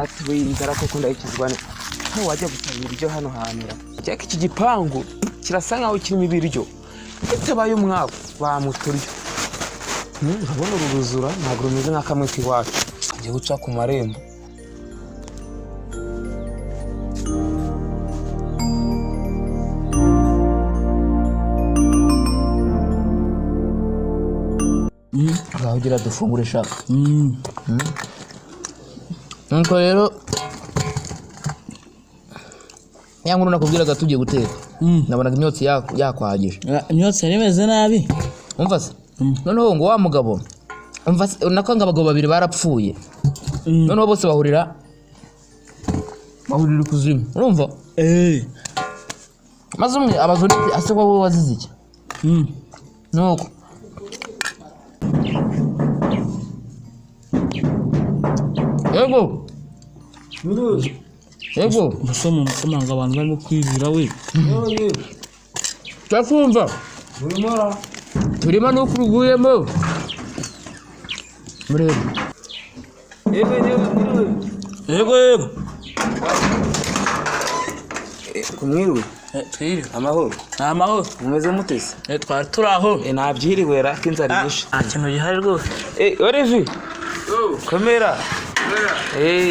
ati we inzara koko ndayikizwa ne aho wajya gusaba ibiryo hano hantu cyaka iki gipangu kirasa nkaho kirimo ibiryo bitabaye umwaka bamuturiye urabona uruzura ntabwo rumeze nka kamwe k'iwacu ngiye guca ku marembo Ugira dufungure shaka nuko rero yankuru nakubwiraga tugiye guteka nabonaga imyotsi yakwahagije imyotsi yarimeze nabi umva se noneho ngo wa mugabo umva se nakanga abagabo babiri barapfuye noneho bose bahurira kuzimu urumva maze umwe abazuri ase wowe wazize iki nuko Ego musoma ngo abantu barimo kwibira we Takumva turimo no kuruguyemo murebe Ego kumwiru twiri amahoro mumeze mutese twari turaho nabyiriwe rakinzara nyinshi kintu gihari rwose Olivier kamera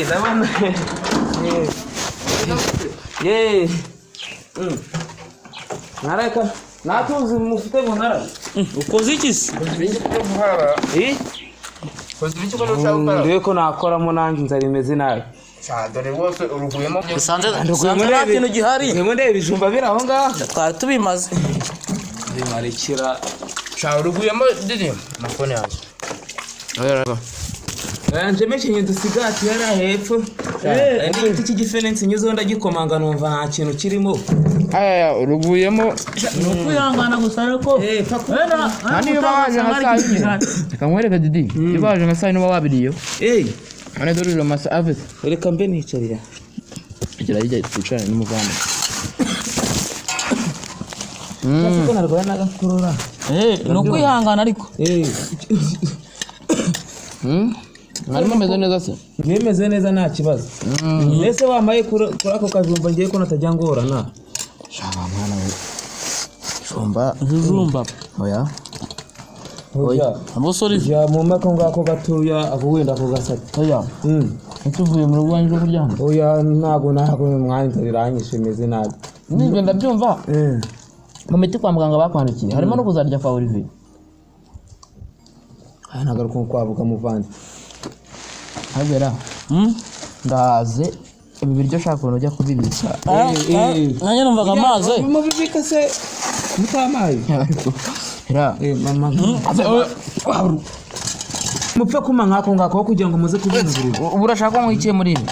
ndabona nareka natuzi mufite munara ukoze iki se ndeko nakoramo nanjye inzara imeze nabi dore wose uruguyemo usanze nta kintu gihari mwemwe ndeba ibijumba biri aho ngaho twari tubimaze bimarekera uruguyemo didi mafone yanjye njyemekenye dusigati yari hepfo n'igiti cy'igifenensi nyuzeho ndagikomanga numva nta kintu kirimo uruguyemo ni ukwihangana gusa ariko niyo baje nka saa yine reka nkwereke didi iyo baje nka saa yine uba wabiriyo ane dore uro masa avete reka mbe nicarira igira hirya twicarane n'umuvana kuko narwaye n'agakorora ni ukwihangana ariko mwarimu ameze neza se nimeze neza nta kibazo mbese wambaye kuri ako kajumba ngiye ko natajya ngorana shaka mwana we jumba oya abosori ya mu mako ngako gatoya ako wenda ako gasate oya tuvuye mu rwanda rwo kuryama oya ntago mwanya riranyishe meze nabi nibyo ndabyumva mu miti kwa muganga bakwandikiye harimo no kuzarya kwa Olivier nagaruka kwavuga muvandi habera ndaze ibi biryo shaka ukuntu ujya kubibitsa nanjye numvaga amazi mubibika se mutamaye era mama mupfa kuma nkako ngako kugira ngo muze kubinzurira urashaka ngo ikiye muri ibi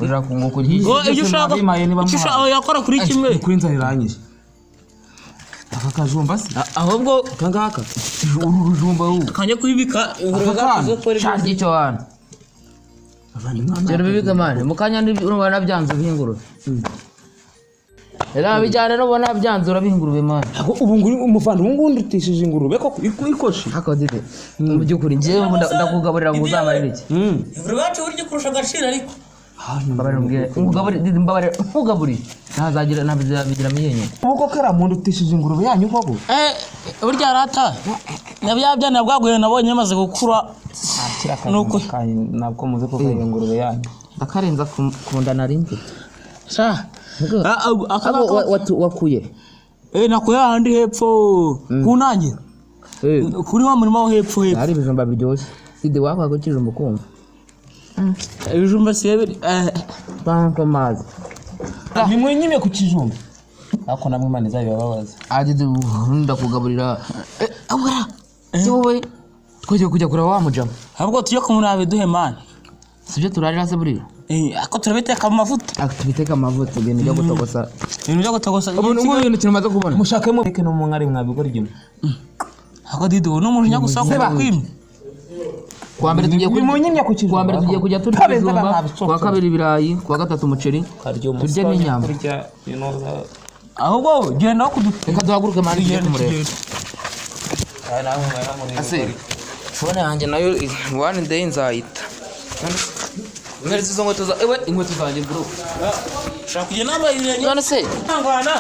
urashaka ngo kuri ibyo ushaka yakora kuri kimwe kwinza riranyishe aka kajumba se ahubwo kangaka urujumba kanje kubibika shaka icyo wana bibika mane mukanya urubona byanze bihingurura era bijyana no bona byanze urabihingurube mane ubu nguri umuvanda ngundi utishije ingurube ko ikoshe hako dide mu byukuri ngiye ndakugaburira ngo uzamarire iki buri wacu buryo kurusha agaciro ariko mbabarira mbwire ugaburire dide mbabarira ugaburire ntazagira nabigira miyenye uko kara muntu utishije ingurube yanyu koko burya rata nabyabyana bwaguye nabonye maze gukura nuko nabwo muze ko kayo ingurube yanyu ndakarenza kunda narimbe sha wakuye nakuye handi hepfo kunange kuri wa murima wo hepfo hari ibijumba biryoshye dide wakwa gukije umukumva ibijumba siye banko mazi ni mwenyine ku kijumba ako namwe Imana izabibabaza dide ndakugaburira abura wowe twagiye kujya kura wa mujama ahubwo tujye kumurabe duhe mane sibyo turarira se buriya ako turabiteka mu mavuta tubiteka amavuta ibintu byo gutogosa ubu ibintu kimaze kubona mushakemo beke no mwari mwabigora igimo ako dide no muntu nyagusa ko kwimye kwa mbere tugiye kujya turya ibijumba kwa kabiri ibirayi kwa gatatu umuceri turya n'inyama ahubwo genda aho reka duhaguruke mani tugiye kumureba ase fone yanjye nayo one day nzayita mweretse izo nkweto za ewe inkweto zanjye bro shaka kujya nambaye ibirenge none se ntangwana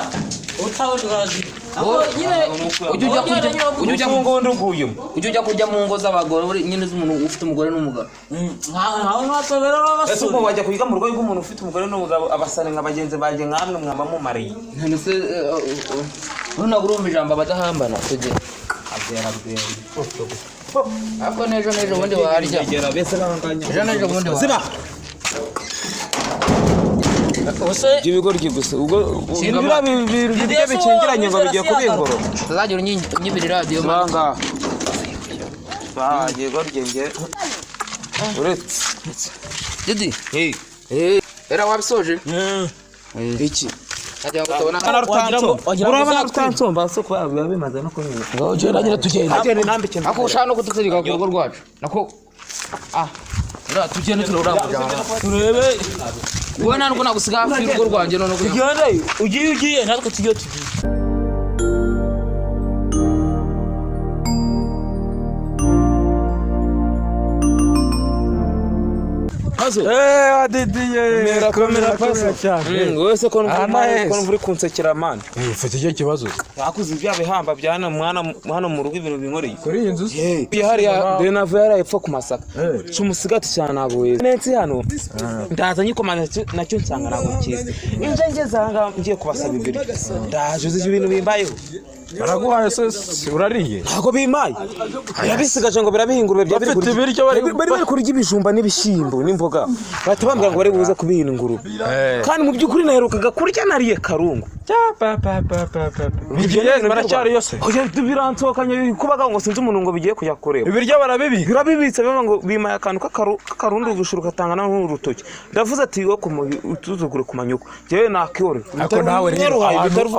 utawe turazi ujya kujya mu ngo z'abagore nyine z'umuntu ufite umugore n'umugabo nkaho mwatobera ese ubwo wajya kwiga mu rugo rw'umuntu ufite umugore n'umugabo abasane nka bagenzi banjye nkamwe mwaba mumariye none se ntabwo urumva ijambo abadahambana tujye ariko n'ejo bundi warya ejo bundi warya ibigoryi gusa ubwo ibira bibiri bikingiranye ngo bigiye kubingoro tuzagira unyibiri radio manga bagiye gorgenge uretse Didi era wabisoje iki ajya gutabona kana rutanso urabona rutanso mbaso kwa biba bimaze no kumenya ngo geragira tugenda agene nambike ako ushaka no kututsirika ku rugo rwacu nako tugende tururavuga turebe wowe ntabwo nagusiga hafi y'urugo rwanjye none tugende ugiye natwe tugiye adidiye kamera pasa cyane wese ko mvuri kunsekera man ufite icyo kibazo bakuze ibya bihamba byana mwana mu rugo ibintu binkoreye kuri iyi nzu hari ya Benava yarayepfa ku masaka cyumusigati cyane ntabwo wese netse hano ndaza nyikomana nacyo nsanga ntabwo kize injenge zanga ngiye kubasaba ibiryo ndaje uzi ibintu bimbayeho baraguhaye se urariye ntabwo bimaye yabisigaje ngo birabihingurwe bafite ibiryo bari kurya ibijumba n'ibishyimbo n'imboga bahita bambwira ngo bari buze kubihina ingurube kandi mu by'ukuri naherukaga kurya nariye karungu baracyari yose biransohokanye kubaga ngo sinzi umuntu ngo bigiye kujya kureba ibiryo barabibika birabibitse bivuga ngo bimaye akantu k'akarundi ugushuru gatangana n'urutoki ndavuze ati wo utuzugure ku manyuko jewe nakiyore ariko nawe rero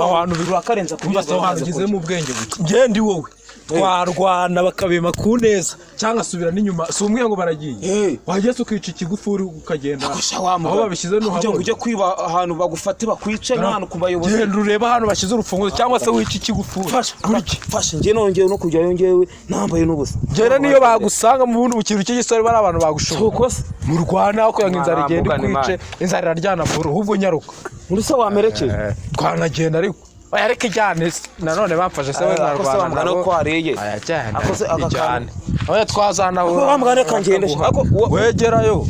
abantu birakarenza kubiza mu ubwenge buke ngendi wowe twarwana bakabema ku neza cyangwa asubira n'inyuma si umwe ngo baragiye wageze ukica ikigufuri ukagenda aho babishyize kugira ngo ujye kwiba ahantu bagufate bakwice n'ahantu ku bayobozi genda ureba ahantu bashyize urufunguzo cyangwa se wica ikigufuri fasha njye nongeye no kujyayo ngewe nambaye n'ubusa ngera niyo bagusanga mu bundi bukintu cy'igisore bari abantu bagushobora mu Rwanda aho kugira ngo inzara igende ikwice inzara iraryana vuba ahubwo nyaruka muri se wamerekeye twanagenda ariko ariko ijyane nanone bamfashe se we na Rwanda no kwariye ijyane oya twazana ko bambwane kangende wegerayo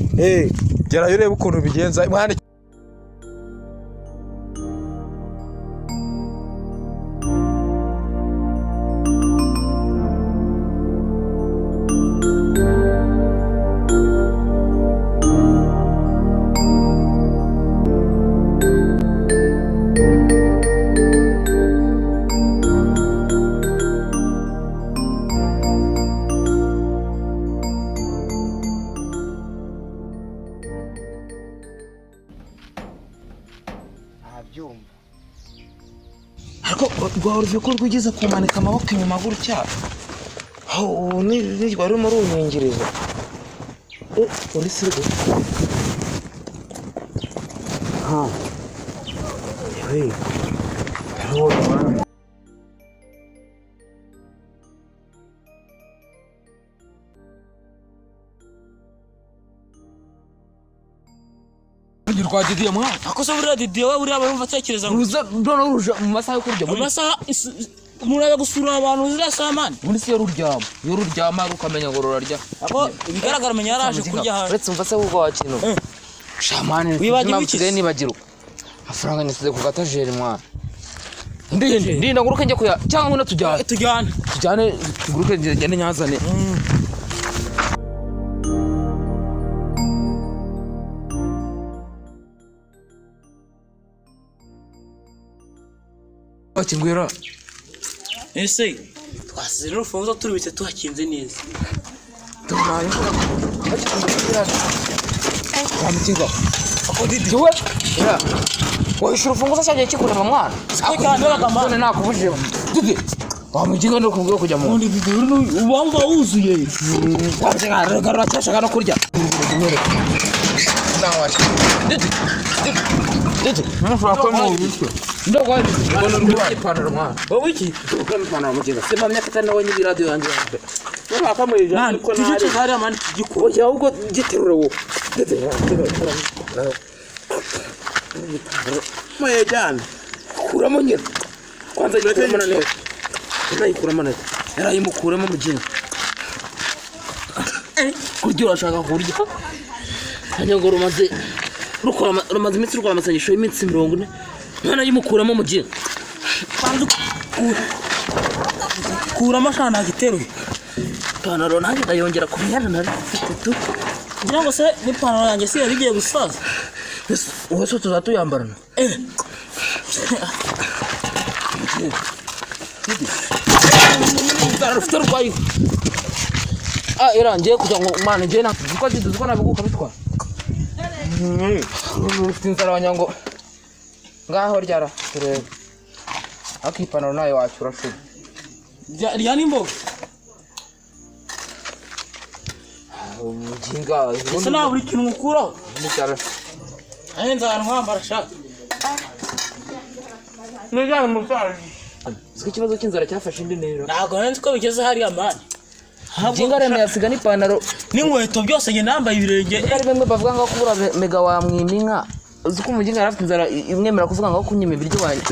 gerayo urebe ukuntu bigenza mwana ariko rwaruvuye ko rwigeze kumanika amaboko inyuma gutya aho ni rwari muri unyingiriza uri sirgo rwa Didiye mwana akoze buriya Didiye we buriya barumva atekereza ruza none ruja mu masaha yo kurya mu masaha muraza gusura abantu zirasa mani muri se ruryama rukamenya ngo rurarya abo bigaragara menya yaraje kurya haje uretse umva se ubwo wakino shamane nibagiro afaranga nisize ku gatajeri mwana ndinda nguruke njye kuya cyangwa ngo tujyane nguruke ngende nyazane bakingwira ese twasize n'urufunguzo turubitse tuhakinze neza tunaye wamukinga Didiwe wishura urufunguzo cyagiye kikureba mwana none nakubujije Didi wamukinga no kubwo kujya mu Didiwe ubamba wuzuye wamukinga cyashaka no kurya Didi nufako mu bityo ndogo ngono rw'ipantaro mwana wowe iki ipantaro mukinga sema myaka tane wanye biradio yanjye nufako mu ijana ko ntari hari amani gikuye ahubwo giterura wo Mayejana kuramo nyine kwanza yikuramo na neza nayikuramo neza yarayimukuramo mu jini kurya urashaka kurya kanyangoro rumaze iminsi rukora amasengesho y'iminsi 40 none yimukuramo mu jini kuramo shana giteruye panaro nanjye ndayongera kumyana nari mfite ngira ngo se ni panaro yanjye se yari igiye gusaza uwo so tuzatuyambarana Rufite urwaye irangiye kugira ngo mwana njye nako ziko nabiguka bitwa rufite inzara wanyango ngaho ryara turebe akipanaro nayo wacyura shu rya nimboga mujinga ese nawe buri kintu ukuraho ndikara ahenza ahantu hambara shaka nijana mutari siko ikibazo cy'inzara cyafashe indi ntero ntabwo nzi ko bigeze hariya mani mujinga reme yasiga n'ipantaro n'inkweto byose njye nambaye ibirenge ari bimwe bavuga ngo kubura mega wa mwiminka uzi ko umujinga yarafite inzara imwemera kuvuga ngo kunyima ibiryo wanjye